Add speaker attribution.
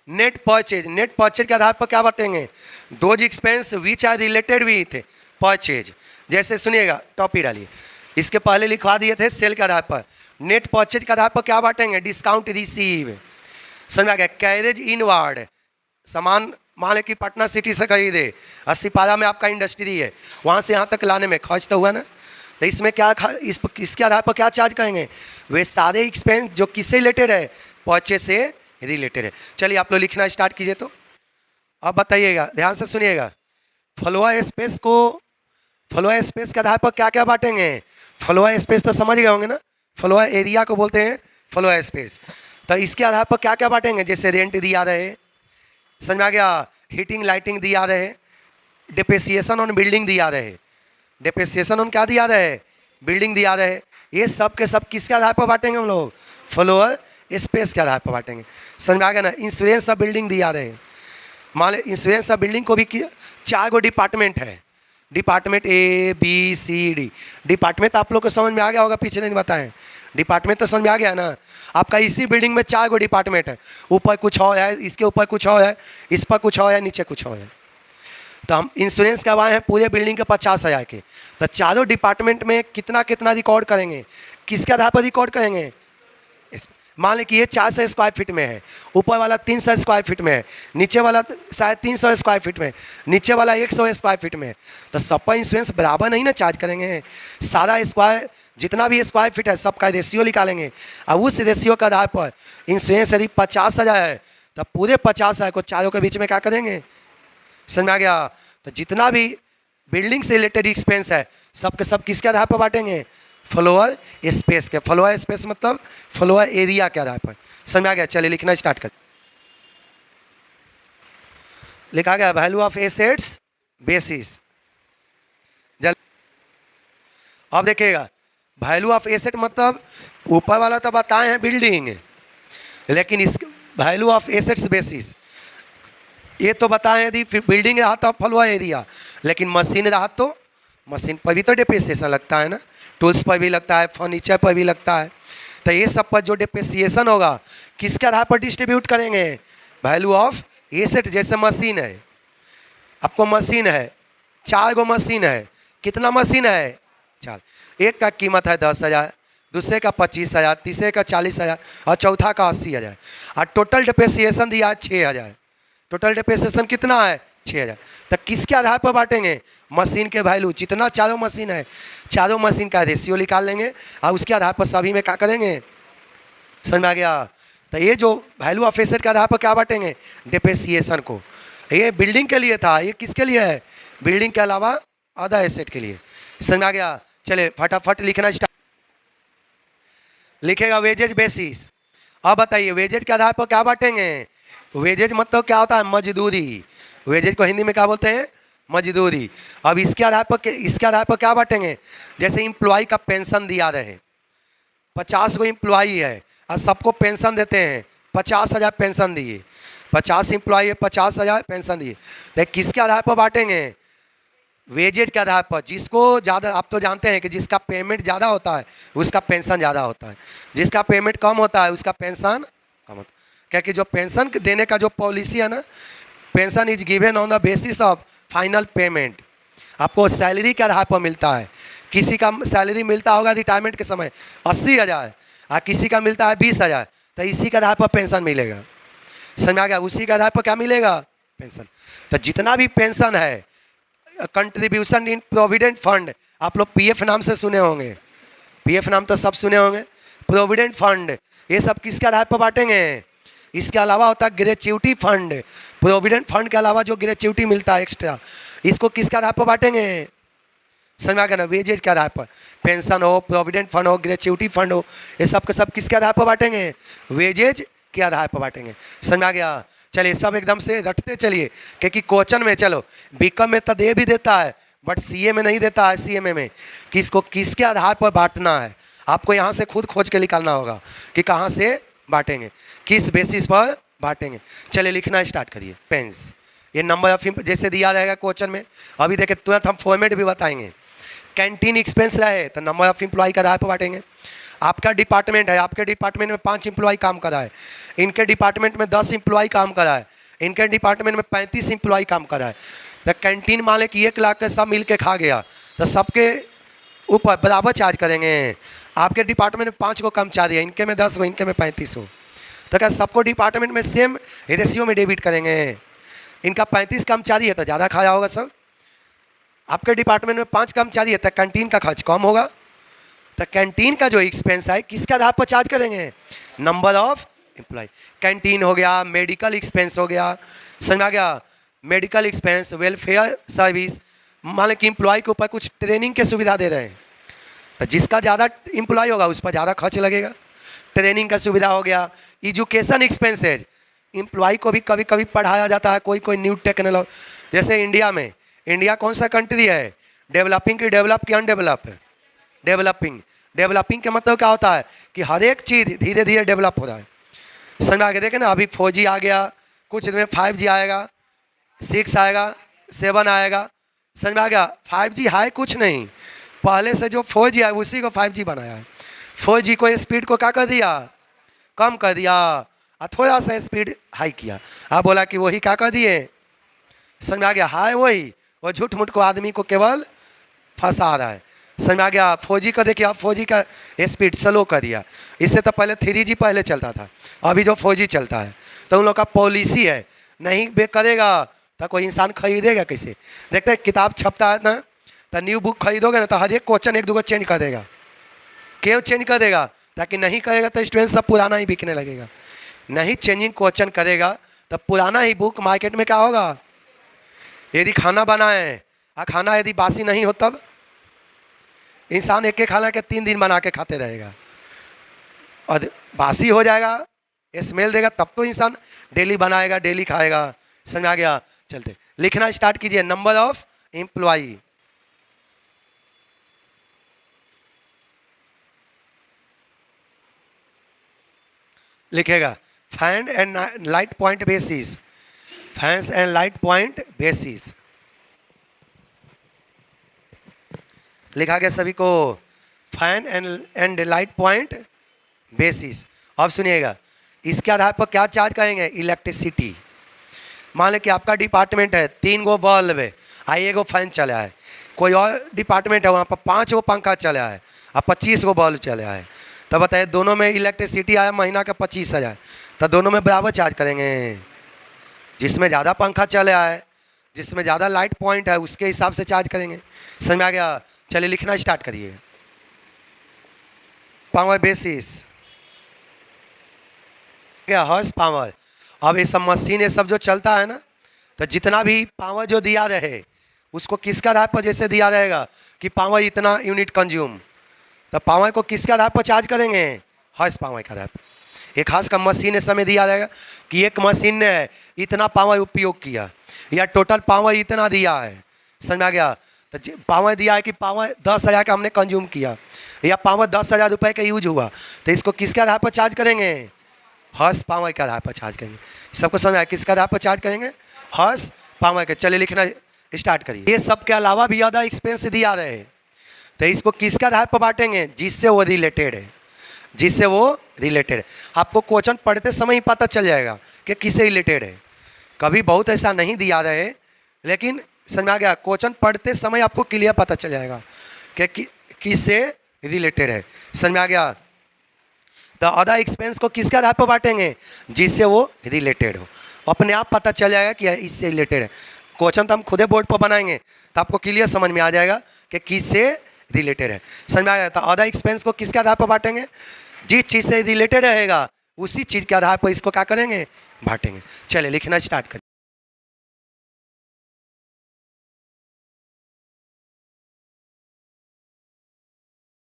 Speaker 1: Net purchase के आधार पर क्या बांटेंगे? Those expense which are related with purchase. जैसे सुनिएगा, टॉपिक डालिए, इसके पहले लिखवा दिए थे सेल के आधार पर। नेट परचेज के आधार पर क्या बांटेंगे? Discount receive. समझ आ गया? कैरेज इनवार्ड, सामान मान लें कि पटना सिटी से खरीदे, 80 पारा में आपका इंडस्ट्री है, वहाँ से यहाँ तक लाने में खर्च तो हुआ ना, तो इसमें क्या इसके आधार पर क्या चार्ज करेंगे? वे सारे एक्सपेंस जो किससे रिलेटेड है? परचेज से रिलेटेड है। चलिए आप लोग लिखना स्टार्ट कीजिए। तो अब बताइएगा, ध्यान से सुनिएगा, फ्लोर स्पेस के आधार पर क्या क्या बांटेंगे? फ्लोर स्पेस तो समझ गए होंगे ना, फ्लोर एरिया को बोलते हैं फ्लोर स्पेस। तो इसके आधार पर क्या क्या बांटेंगे? जैसे रेंट दिया रहे, समझ में आ गया, हीटिंग लाइटिंग दिया रहे, डिप्रिसिएशन ऑन बिल्डिंग दिया रहे, डिप्रिसिएशन ऑन क्या दिया रहे? बिल्डिंग दिया रहे। ये सब के सब किसके आधार पर बांटेंगे हम लोग? फ्लोर स्पेस के आधार पर बांटेंगे। समझ में आ गया ना? इंश्योरेंस ऑफ बिल्डिंग दिया रहे, मान लो इंश्योरेंस ऑफ बिल्डिंग को भी 4 गो डिपार्टमेंट है, department A B C D। Department आप लोग को समझ में आ गया होगा, पीछे नहीं बताएं, डिपार्टमेंट तो समझ में आ गया ना आपका। इसी बिल्डिंग में 4 गो डिपार्टमेंट है, ऊपर कुछ और है, इसके ऊपर कुछ और है, इस पर कुछ और है, नीचे कुछ और है। तो हम इंश्योरेंस करवाए हैं पूरे बिल्डिंग के 50,000 के। तो चारों डिपार्टमेंट में कितना कितना रिकॉर्ड करेंगे? किसके आधार पर रिकॉर्ड करेंगे? मान लें कि ये 400 स्क्वायर फीट में है, ऊपर वाला 300 स्क्वायर फीट में है, नीचे वाला शायद 300 स्क्वायर फीट में, नीचे वाला 100 स्क्वायर फीट में है। तो सबका इंश्योरेंस बराबर नहीं ना चार्ज करेंगे। सारा स्क्वायर जितना भी स्क्वायर फीट है सबका रेशियो निकालेंगे, और उस रेशियो के आधार पर इंश्योरेंस यदि 50,000 है तो पूरे 50,000 को चारों के बीच में क्या करेंगे? समझ में आ गया? तो जितना भी बिल्डिंग से रिलेटेड एक्सपेंस है सब के सब किसके आधार पर बांटेंगे? फ्लोर स्पेस के। फ्लोर स्पेस मतलब फ्लोर एरिया के आधार पर। समझ में आ गया? चलिए लिखना स्टार्ट कर। लिखा गया वैल्यू ऑफ एसेट्स बेसिस। अब देखिएगा, वैल्यू ऑफ एसेट मतलब ऊपर वाला तो बताए हैं बिल्डिंग, लेकिन इस वैल्यू ऑफ एसेट्स बेसिस ये तो बताएं यदि बिल्डिंग रहा तो फ्लोर एरिया, लेकिन मशीन रहा तो मशीन पर भी तो डिप्रिसिएशन लगता है ना, टूल्स पर भी लगता है, फर्नीचर पर भी लगता है। तो ये सब पर जो डिप्रिसिएशन होगा किसके आधार पर डिस्ट्रीब्यूट करेंगे? Value of asset. जैसे मशीन है, आपको मशीन है, 4 गो मशीन है, कितना मशीन है? 4। एक का कीमत है 10,000, दूसरे का 25,000, तीसरे का 40,000 और चौथा का 80,000, और टोटल डिप्रिसिएशन दिया है 6,000। टोटल डिप्रिसिएशन कितना है? 6,000। तो किसके आधार पर बांटेंगे? मशीन के वैल्यू, जितना चारों मशीन है चारों मशीन का रेशियो निकाल लेंगे और उसके आधार पर सभी में क्या करेंगे? समझ में आ गया? तो ये जो वैल्यू ऑफ एसेट के आधार पर क्या बांटेंगे? डिप्रिसिएशन को। ये बिल्डिंग के लिए था, ये किसके लिए है? बिल्डिंग के अलावा अदर एसेट के लिए। समझ में आ गया? चले फटाफट लिखना स्टार्ट। लिखेगा वेजेज बेसिस। अब बताइए वेजेज के आधार पर क्या बांटेंगे? वेजेज मतलब क्या होता है? मजदूरी। वेजेज को हिंदी में क्या बोलते हैं? मजदूरी। अब इसके आधार पर क्या बांटेंगे? जैसे इम्प्लॉय का पेंशन दिया रहे, 50 गो इम्प्लॉई है और सबको पेंशन देते हैं, 50,000 पेंशन दिए, 50 इम्प्लॉई है, 50,000 पेंशन दिए। लेकिन किसके आधार पर बांटेंगे? वेजेज के आधार पर। जिसको ज़्यादा, आप तो जानते हैं कि जिसका पेमेंट ज़्यादा होता है उसका पेंशन ज़्यादा होता है, जिसका पेमेंट कम होता है उसका पेंशन कम होता है। क्योंकि जो पेंशन देने का जो पॉलिसी है ना, pension is given on the basis of final payment. आपको सैलरी के आधार पर मिलता है। किसी का सैलरी मिलता होगा रिटायरमेंट के समय 80,000 और किसी का मिलता है 20,000, तो इसी के आधार पर पेंशन मिलेगा। समझ में आ गया? उसी के आधार पर क्या मिलेगा? पेंशन। तो जितना भी पेंशन है, कंट्रीब्यूशन इन प्रोविडेंट फंड, आप लोग PF नाम से सुने होंगे, PF नाम तो सब सुने होंगे, प्रोविडेंट फंड, ये सब किसके आधार पर बांटेंगे? इसके अलावा होता है ग्रेच्युटी फंड। प्रोविडेंट फंड के अलावा जो ग्रेच्युटी मिलता है एक्स्ट्रा, इसको किसके आधार पर बांटेंगे? समझ में आ गया ना? वेजेज के आधार पर। पेंशन हो, प्रोविडेंट फंड हो, ग्रेच्युटी फंड हो, ये सब के सब किसके आधार पर बांटेंगे? वेजेज के आधार पर बांटेंगे। समझ में आ गया? चलिए सब एकदम से रटते चलिए, क्योंकि क्वेश्चन में, चलो बीकॉम में तो दे भी देता है बट CA में नहीं देता है, CMA में किसको किसके आधार पर बांटना है आपको यहाँ से खुद खोज के निकालना होगा कि कहाँ से बांटेंगे, किस बेसिस पर बांटेंगे। चलिए लिखना स्टार्ट करिए। पेंस, ये नंबर ऑफ जैसे दिया रहेगा क्वेश्चन में, अभी देखे तुरंत हम फॉर्मेट भी बताएंगे। कैंटीन एक्सपेंस रहे तो नंबर ऑफ एम्प्लॉय के आधार पर बांटेंगे। आपका डिपार्टमेंट है, आपके डिपार्टमेंट में 5 एम्प्लॉय काम कर रहा है, इनके डिपार्टमेंट में 10 एम्प्लॉय काम कर रहा है, इनके डिपार्टमेंट में 35 एम्प्लॉय काम कर रहा है। तो कैंटीन मालिक 1 लाख के सब मिल के खा गया तो सबके ऊपर बराबर चार्ज करेंगे। आपके डिपार्टमेंट में 5 को कर्मचारी है, इनके में 10 हो, इनके में 35 हो, तो क्या सबको डिपार्टमेंट में सेम रेशियो में डेबिट करेंगे? इनका 35 कर्मचारी है तो ज़्यादा खाया होगा सब, आपके डिपार्टमेंट में 5 कर्मचारी है तो कैंटीन का खर्च कम होगा। तो कैंटीन का जो एक्सपेंस है किसके आधार पर चार्ज करेंगे? Number of employ. कैंटीन हो गया, मेडिकल एक्सपेंस हो गया, समझ आ गया? मेडिकल एक्सपेंस, वेलफेयर सर्विस, मान लो कि एम्प्लॉय के ऊपर कुछ ट्रेनिंग की सुविधा दे रहे हैं तो जिसका ज़्यादा एम्प्लॉय होगा उस पर ज़्यादा खर्च लगेगा। ट्रेनिंग का सुविधा हो गया। एजुकेशन एक्सपेंसेज, एम्प्लॉय को भी कभी कभी पढ़ाया जाता है कोई न्यू टेक्नोलॉजी, जैसे इंडिया में, इंडिया कौन सा कंट्री है? डेवलपिंग की डेवलप की अनडेवलप है? डेवलपिंग। डेवलपिंग का मतलब क्या होता है कि हर एक चीज़ धीरे धीरे डेवलप हो रहा है। समझ में आगे देखें ना, अभी 4G आ गया, कुछ दिन में 5G आएगा, 6 आएगा, 7 आएगा। समझ में आ गया? 5G है कुछ नहीं, पहले से जो 4G है उसी को 5G बनाया है। 4G को स्पीड को क्या कर दिया? कम कर दिया, और थोड़ा सा स्पीड हाई किया। आप बोला कि वही क्या कर दिए? समझ में आ गया? हाई वही, वो झूठ मूठ को आदमी को केवल फंसा रहा है। समझ में आ गया? 4G का देखिए, आप 4G का स्पीड स्लो कर दिया। इससे तो पहले 3G पहले चलता था, अभी जो 4G चलता है तो उन लोग का पॉलिसी है, नहीं बे करेगा तो कोई इंसान खरीदेगा कैसे? देखते हैं किताब छपता है ना, तो न्यू बुक खरीदोगे ना तो हर एक क्वेश्चन 1-2 चेंज कर देगा। क्यों चेंज कर देगा? ताकि नहीं करेगा तो स्टूडेंट सब पुराना ही बिकने लगेगा। नहीं चेंजिंग क्वेश्चन करेगा तो पुराना ही बुक मार्केट में क्या होगा? यदि खाना बनाए और खाना यदि बासी नहीं हो तब इंसान एक खाना के 3 दिन बना के खाते रहेगा, और बासी हो जाएगा, स्मेल देगा, तब तो इंसान डेली बनाएगा, डेली खाएगा। समझ आ गया? चलते लिखना स्टार्ट कीजिए। नंबर ऑफ एम्प्लॉय, लिखेगा fan and light point basis, fans and light point basis. लिखा गया सभी को? Fan and light point basis. अब सुनिएगा, इसके आधार पर क्या चार्ज करेंगे? इलेक्ट्रिसिटी। मान लें कि आपका डिपार्टमेंट है, 3 गो बल्ब है, आई 1 फैन चला है, कोई और डिपार्टमेंट है वहाँ पर 5 गो पंखा चला है और 25 गो बल्ब चला है, तो बताइए दोनों में इलेक्ट्रिसिटी आया महीना का 25,000, तो दोनों में बराबर चार्ज करेंगे। जिसमें ज़्यादा पंखा चला है, जिसमें ज़्यादा लाइट पॉइंट है, उसके हिसाब से चार्ज करेंगे। समझ में आ गया? चलिए लिखना स्टार्ट करिए। पावर बेसिस, क्या? Horse power. अब ये सब मशीन, ये सब जो चलता है ना, तो जितना भी पावर जो दिया रहे उसको किसके आधार पर जैसे दिया रहेगा कि पावर इतना यूनिट कंज्यूम, तो पावर को किसके आधार पर चार्ज करेंगे? हॉर्स पावर के आधार पर। एक खास का मशीन समय दिया जाएगा कि एक मशीन ने इतना पावर उपयोग किया या टोटल पावर इतना दिया है। समझ में आ गया? तो पावर दिया है कि पावर 10,000 का हमने कंज्यूम किया या पावर 10,000 रुपये का यूज हुआ, तो इसको किसके आधार पर चार्ज करेंगे? हॉर्स पावर के आधार पर चार्ज करेंगे। सबको समझ आया? किसके आधार पर चार्ज करेंगे? हॉर्स पावर के। चलिए लिखना स्टार्ट करिए। ये सब के अलावा भी ज़्यादा एक्सपेंस दिया रहे, तो इसको किसके आधार पर बांटेंगे? जिससे वो रिलेटेड है, जिससे वो रिलेटेड है। आपको क्वेश्चन पढ़ते समय ही पता चल जाएगा कि किससे रिलेटेड है। कभी बहुत ऐसा नहीं दिया रहे, लेकिन समझ में आ गया? क्वेश्चन पढ़ते समय आपको क्लियर पता चल जाएगा कि किससे रिलेटेड है। समझ में आ गया? तो अदर एक्सपेंस को किसके आधार पर बांटेंगे? जिससे वो रिलेटेड हो। अपने आप पता चल जाएगा कि इससे रिलेटेड है। क्वेश्चन तो हम खुदे बोर्ड पर बनाएंगे तो आपको क्लियर समझ में आ जाएगा कि किससे रिलेटेड है। समझ में आ गया? तो अदर एक्सपेंस को किसके आधार पर बांटेंगे? जिस चीज़ से रिलेटेड रहेगा उसी चीज़ के आधार पर इसको क्या करेंगे? बांटेंगे। चलिए लिखना स्टार्ट करिए।